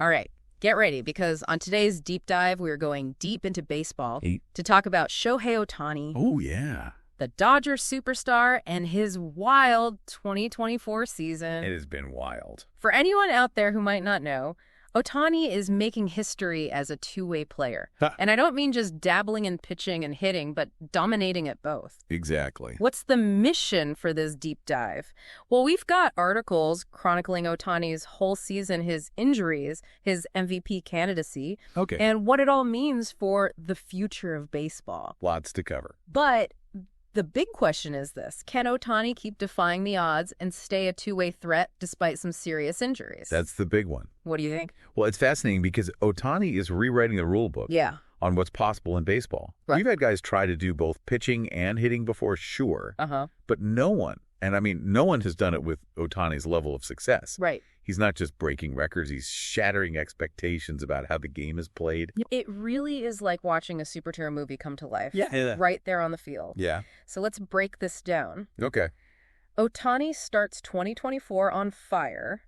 All right, get ready, because on today's deep dive, we're going deep into baseball to talk about Shohei Ohtani. Oh, yeah. The Dodgers superstar and his wild 2024 season. It has been wild. For anyone out there who might not know, Ohtani is making history as a two-way player. And I don't mean just dabbling in pitching and hitting, but dominating at both. Exactly. What's the mission for this deep dive? Well, we've got articles chronicling Ohtani's whole season, his injuries, his MVP candidacy, and what it all means for the future of baseball. Lots to cover. But the big question is this: can Ohtani keep defying the odds and stay a two-way threat despite some serious injuries? That's the big one. What do you think? Well, it's fascinating because Ohtani is rewriting the rule book on what's possible in baseball. Right. We've had guys try to do both pitching and hitting before, sure, but no one, and I mean no one has done it with Ohtani's level of success. Right. He's not just breaking records, he's shattering expectations about how the game is played. It really is like watching a superhero movie come to life. Yeah. Right there on the field. Yeah. So let's break this down. Okay. Ohtani starts 2024 on fire,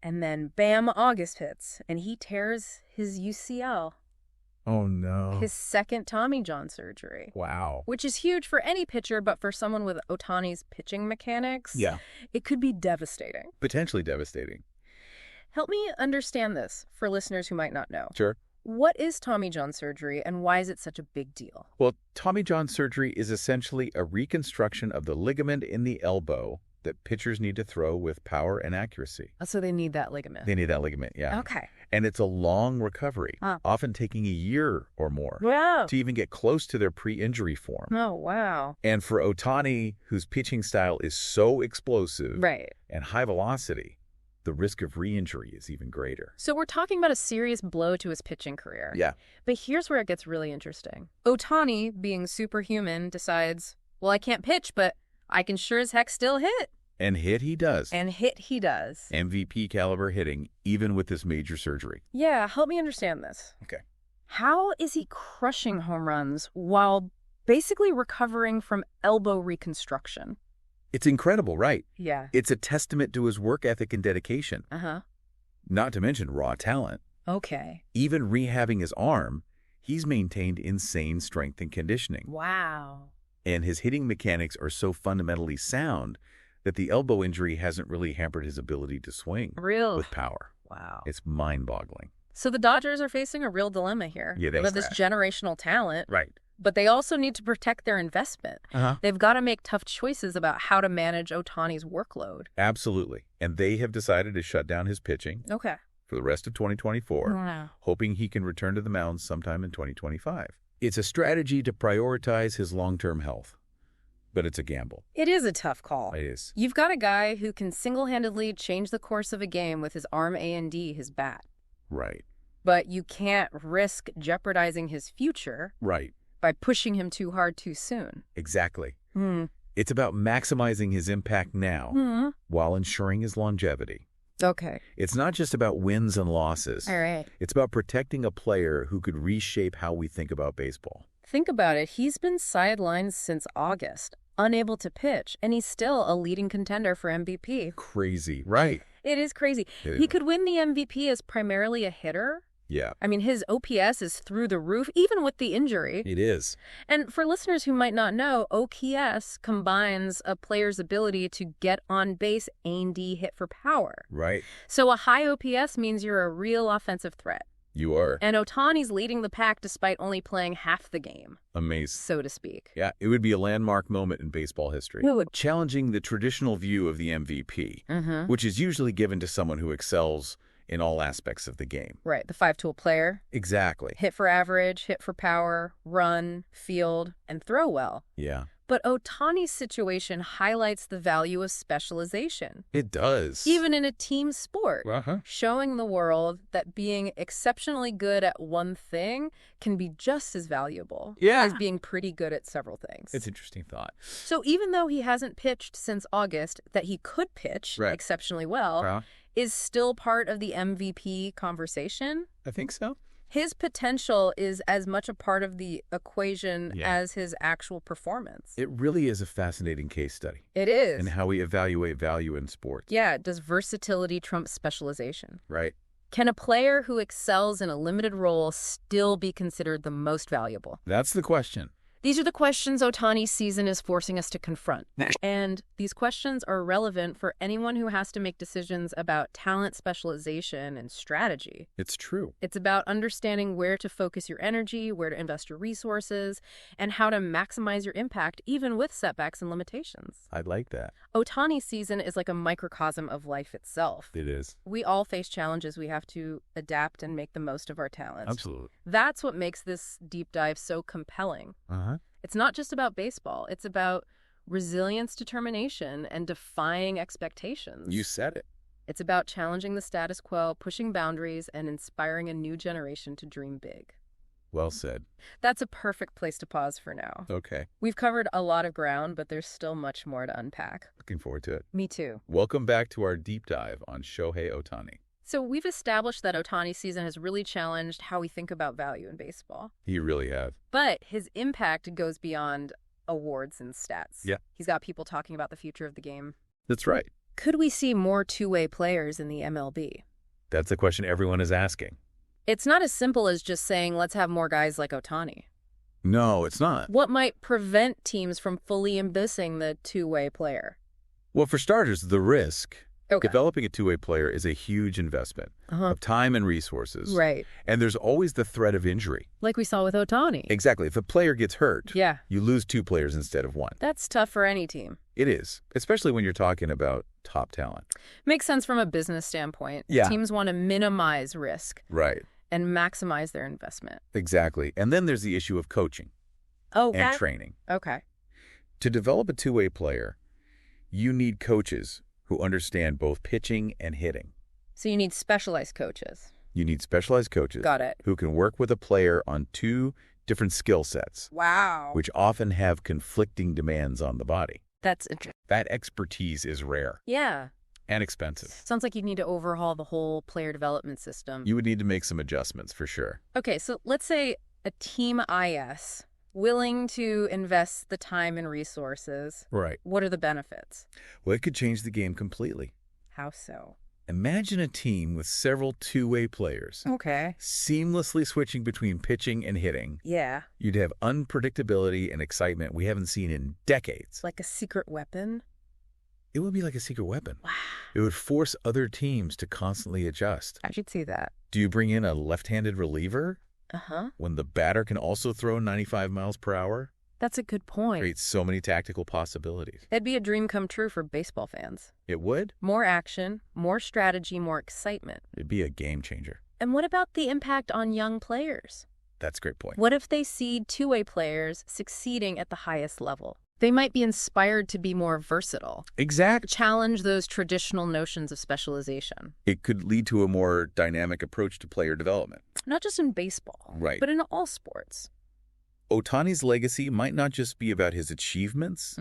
and then bam, August hits, and he tears his UCL. Oh, no. His second Tommy John surgery. Wow. Which is huge for any pitcher, but for someone with Ohtani's pitching mechanics, it could be devastating. Potentially devastating. Help me understand this for listeners who might not know. Sure. What is Tommy John surgery, and why is it such a big deal? Well, Tommy John surgery is essentially a reconstruction of the ligament in the elbow that pitchers need to throw with power and accuracy. So they need that ligament. They need that ligament, yeah. Okay. And it's a long recovery, often taking a year or more to even get close to their pre-injury form. Oh, wow. And for Ohtani, whose pitching style is so explosive and high velocity, the risk of re-injury is even greater. So we're talking about a serious blow to his pitching career. Yeah. But here's where it gets really interesting. Ohtani, being superhuman, decides, well, I can't pitch, but I can sure as heck still hit. And hit he does. And hit he does. MVP caliber hitting, even with this major surgery. Yeah, help me understand this. Okay. How is he crushing home runs while basically recovering from elbow reconstruction? It's incredible, right? Yeah. It's a testament to his work ethic and dedication. Not to mention raw talent. Okay. Even rehabbing his arm, he's maintained insane strength and conditioning. Wow. And his hitting mechanics are so fundamentally sound that the elbow injury hasn't really hampered his ability to swing with power. Wow. It's mind-boggling. So the Dodgers are facing a real dilemma here. Yeah, they have this generational talent. Right. But they also need to protect their investment. They've got to make tough choices about how to manage Ohtani's workload. Absolutely. And they have decided to shut down his pitching for the rest of 2024, hoping he can return to the mound sometime in 2025. It's a strategy to prioritize his long-term health, but it's a gamble. It is a tough call. It is. You've got a guy who can single-handedly change the course of a game with his arm A&D, his bat. Right. But you can't risk jeopardizing his future. Right. By pushing him too hard too soon. Exactly. It's about maximizing his impact now while ensuring his longevity. Okay. It's not just about wins and losses. All right. It's about protecting a player who could reshape how we think about baseball. Think about it. He's been sidelined since August, unable to pitch, and he's still a leading contender for MVP. Crazy, right? It is crazy. He could win the MVP as primarily a hitter. Yeah. I mean, his OPS is through the roof, even with the injury. It is. And for listeners who might not know, OPS combines a player's ability to get on base and hit for power. Right. So a high OPS means you're a real offensive threat. You are. And Ohtani's leading the pack despite only playing half the game. Amazing. So to speak. Yeah, it would be a landmark moment in baseball history. Challenging the traditional view of the MVP, which is usually given to someone who excels in all aspects of the game. Right, the five-tool player. Exactly. Hit for average, hit for power, run, field, and throw well. Yeah. But Ohtani's situation highlights the value of specialization. It does. Even in a team sport, showing the world that being exceptionally good at one thing can be just as valuable as being pretty good at several things. It's an interesting thought. So even though he hasn't pitched since August, that he could pitch exceptionally well, is still part of the MVP conversation? I think so. His potential is as much a part of the equation as his actual performance. It really is a fascinating case study. It is. And how we evaluate value in sports. Yeah, does versatility trump specialization? Right. Can a player who excels in a limited role still be considered the most valuable? That's the question. These are the questions Ohtani's season is forcing us to confront. And these questions are relevant for anyone who has to make decisions about talent specialization and strategy. It's true. It's about understanding where to focus your energy, where to invest your resources, and how to maximize your impact even with setbacks and limitations. I like that. Ohtani's season is like a microcosm of life itself. It is. We all face challenges. We have to adapt and make the most of our talents. Absolutely. That's what makes this deep dive so compelling. It's not just about baseball. It's about resilience, determination, and defying expectations. You said it. It's about challenging the status quo, pushing boundaries, and inspiring a new generation to dream big. Well said. That's a perfect place to pause for now. Okay. We've covered a lot of ground, but there's still much more to unpack. Looking forward to it. Me too. Welcome back to our deep dive on Shohei Ohtani. So we've established that Ohtani's season has really challenged how we think about value in baseball. He really has. But his impact goes beyond awards and stats. Yeah. He's got people talking about the future of the game. That's right. Could we see more two-way players in the MLB? That's the question everyone is asking. It's not as simple as just saying, let's have more guys like Ohtani. No, it's not. What might prevent teams from fully embracing the two-way player? Well, for starters, the risk. Okay. Developing a two-way player is a huge investment of time and resources. Right. And there's always the threat of injury. Like we saw with Ohtani. Exactly. If a player gets hurt, yeah, you lose two players instead of one. That's tough for any team. It is, especially when you're talking about top talent. Makes sense from a business standpoint. Yeah. Teams want to minimize risk. Right. And maximize their investment. Exactly. And then there's the issue of coaching and training. Okay. To develop a two-way player, you need coaches who understand both pitching and hitting. So you need specialized coaches. You need specialized coaches. Got it. Who can work with a player on two different skill sets. Wow. Which often have conflicting demands on the body. That's interesting. That expertise is rare. Yeah. And expensive. Sounds like you need to overhaul the whole player development system. You would need to make some adjustments for sure. Okay, so let's say a team IS willing to invest the time and resources. Right. What are the benefits? Well, it could change the game completely. How so? Imagine a team with several two-way players. Okay. Seamlessly switching between pitching and hitting. Yeah. You'd have unpredictability and excitement we haven't seen in decades. Like a secret weapon? It would be like a secret weapon. Wow. It would force other teams to constantly adjust. I should see that. Do you bring in a left-handed reliever? Uh-huh. When the batter can also throw 95 miles per hour? That's a good point. Creates so many tactical possibilities. That'd be a dream come true for baseball fans. It would? More action, more strategy, more excitement. It'd be a game changer. And what about the impact on young players? That's a great point. What if they see two-way players succeeding at the highest level? They might be inspired to be more versatile. Exactly. Challenge those traditional notions of specialization. It could lead to a more dynamic approach to player development. Not just in baseball, right, but in all sports. Ohtani's legacy might not just be about his achievements,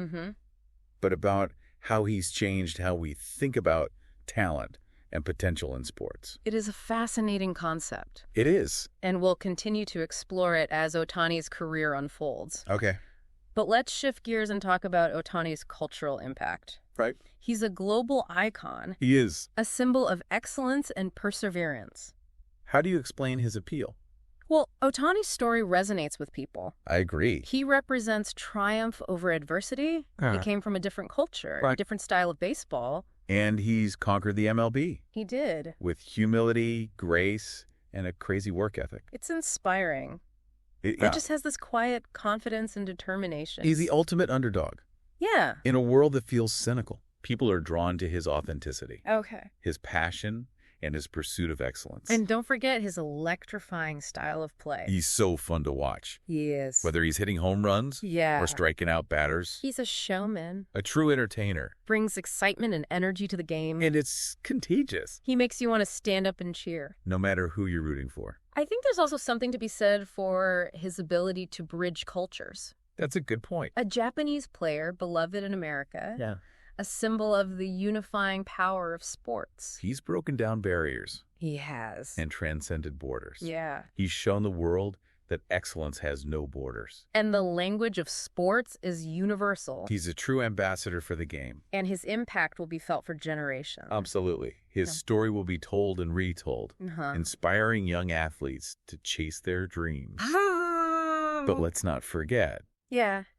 but about how he's changed how we think about talent and potential in sports. It is a fascinating concept. It is. And we'll continue to explore it as Ohtani's career unfolds. Okay. But let's shift gears and talk about Ohtani's cultural impact. Right. He's a global icon. He is. A symbol of excellence and perseverance. How do you explain his appeal? Well, Ohtani's story resonates with people. I agree. He represents triumph over adversity. He came from a different culture, a different style of baseball. And he's conquered the MLB. He did. With humility, grace, and a crazy work ethic. It's inspiring. He just has this quiet confidence and determination. He's the ultimate underdog. Yeah. In a world that feels cynical, people are drawn to his authenticity. Okay. His passion and his pursuit of excellence. And don't forget his electrifying style of play. He's so fun to watch. He is. Whether he's hitting home runs or striking out batters. He's a showman. A true entertainer. Brings excitement and energy to the game. And it's contagious. He makes you want to stand up and cheer. No matter who you're rooting for. I think there's also something to be said for his ability to bridge cultures. That's a good point. A Japanese player, beloved in America. Yeah. A symbol of the unifying power of sports. He's broken down barriers. He has. And transcended borders. Yeah. He's shown the world that excellence has no borders. And the language of sports is universal. He's a true ambassador for the game. And his impact will be felt for generations. Absolutely. His story will be told and retold, inspiring young athletes to chase their dreams. But let's not forget,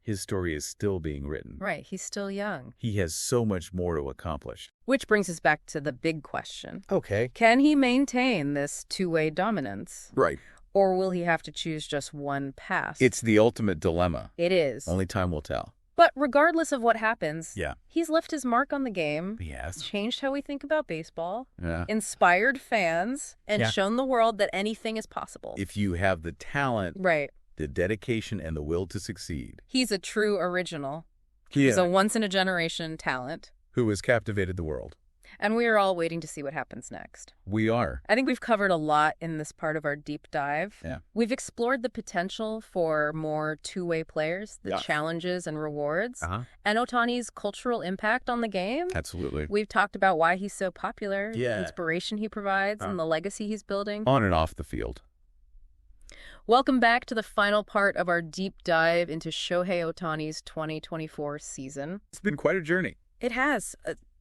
his story is still being written. Right. He's still young. He has so much more to accomplish. Which brings us back to the big question. Okay. Can he maintain this two-way dominance? Right. Or will he have to choose just one path? It's the ultimate dilemma. It is. Only time will tell. But regardless of what happens, Yeah. he's left his mark on the game, Yes. changed how we think about baseball, Yeah. inspired fans, and shown the world that anything is possible. If you have the talent, Right. the dedication, and the will to succeed. He's a true original. Yeah. He's a once-in-a-generation talent. Who has captivated the world. And we are all waiting to see what happens next. We are. I think we've covered a lot in this part of our deep dive. Yeah. We've explored the potential for more two-way players, the challenges and rewards, and Ohtani's cultural impact on the game. Absolutely. We've talked about why he's so popular, Yeah. the inspiration he provides, and the legacy he's building. On and off the field. Welcome back to the final part of our deep dive into Shohei Ohtani's 2024 season. It's been quite a journey. It has.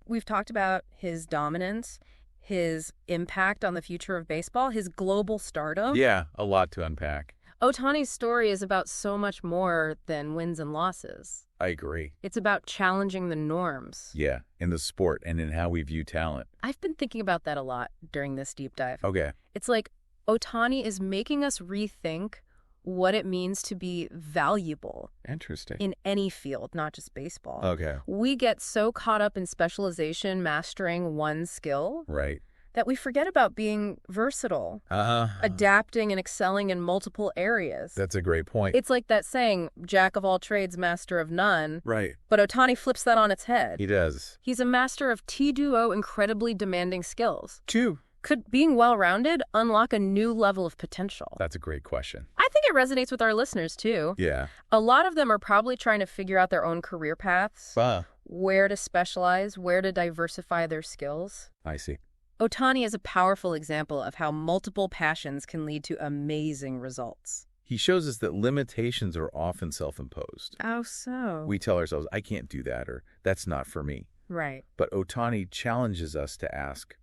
We've talked about his dominance, his impact on the future of baseball, his global stardom. Yeah, a lot to unpack. Ohtani's story is about so much more than wins and losses. I agree. It's about challenging the norms. Yeah, in the sport and in how we view talent. I've been thinking about that a lot during this deep dive. Okay. It's like Ohtani is making us rethink what it means to be valuable. Interesting. In any field, not just baseball. Okay. We get so caught up in specialization, mastering one skill, Right. that we forget about being versatile, adapting and excelling in multiple areas. That's a great point. It's like that saying, jack of all trades, master of none. Right. But Ohtani flips that on its head. He does. He's a master of T-duo incredibly demanding skills. True. Could being well-rounded unlock a new level of potential? That's a great question. I think it resonates with our listeners, too. Yeah. A lot of them are probably trying to figure out their own career paths, where to specialize, where to diversify their skills. I see. Ohtani is a powerful example of how multiple passions can lead to amazing results. He shows us that limitations are often self-imposed. Oh, so? We tell ourselves, I can't do that, or that's not for me. Right. But Ohtani challenges us to ask,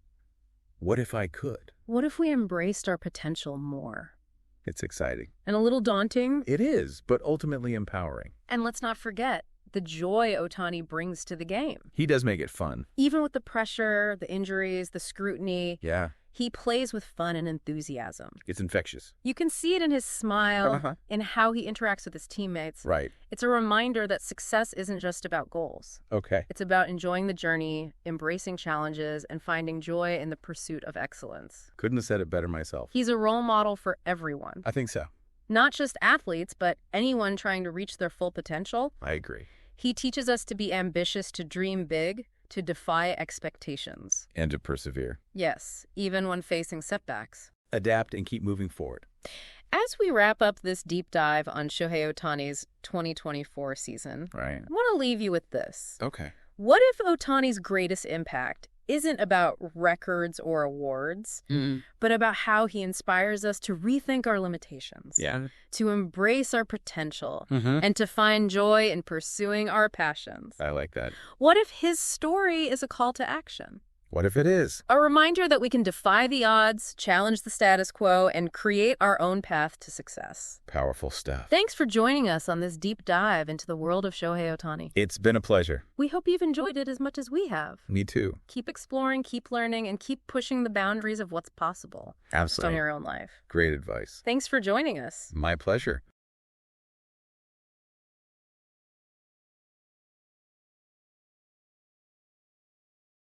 what if I could? What if we embraced our potential more? It's exciting. And a little daunting. It is, but ultimately empowering. And let's not forget the joy Ohtani brings to the game. He does make it fun. Even with the pressure, the injuries, the scrutiny. Yeah. He plays with fun and enthusiasm. It's infectious. You can see it in his smile, in how he interacts with his teammates. Right. It's a reminder that success isn't just about goals. Okay. It's about enjoying the journey, embracing challenges, and finding joy in the pursuit of excellence. Couldn't have said it better myself. He's a role model for everyone. I think so. Not just athletes, but anyone trying to reach their full potential. I agree. He teaches us to be ambitious, to dream big, to defy expectations. And to persevere. Yes, even when facing setbacks. Adapt and keep moving forward. As we wrap up this deep dive on Shohei Ohtani's 2024 season, right, I want to leave you with this. Okay. What if Ohtani's greatest impact isn't about records or awards, but about how he inspires us to rethink our limitations, to embrace our potential, and to find joy in pursuing our passions? I like that. What if his story is a call to action? What if it is? A reminder that we can defy the odds, challenge the status quo, and create our own path to success. Powerful stuff. Thanks for joining us on this deep dive into the world of Shohei Ohtani. It's been a pleasure. We hope you've enjoyed it as much as we have. Me too. Keep exploring, keep learning, and keep pushing the boundaries of what's possible. Absolutely. On your own life. Great advice. Thanks for joining us. My pleasure.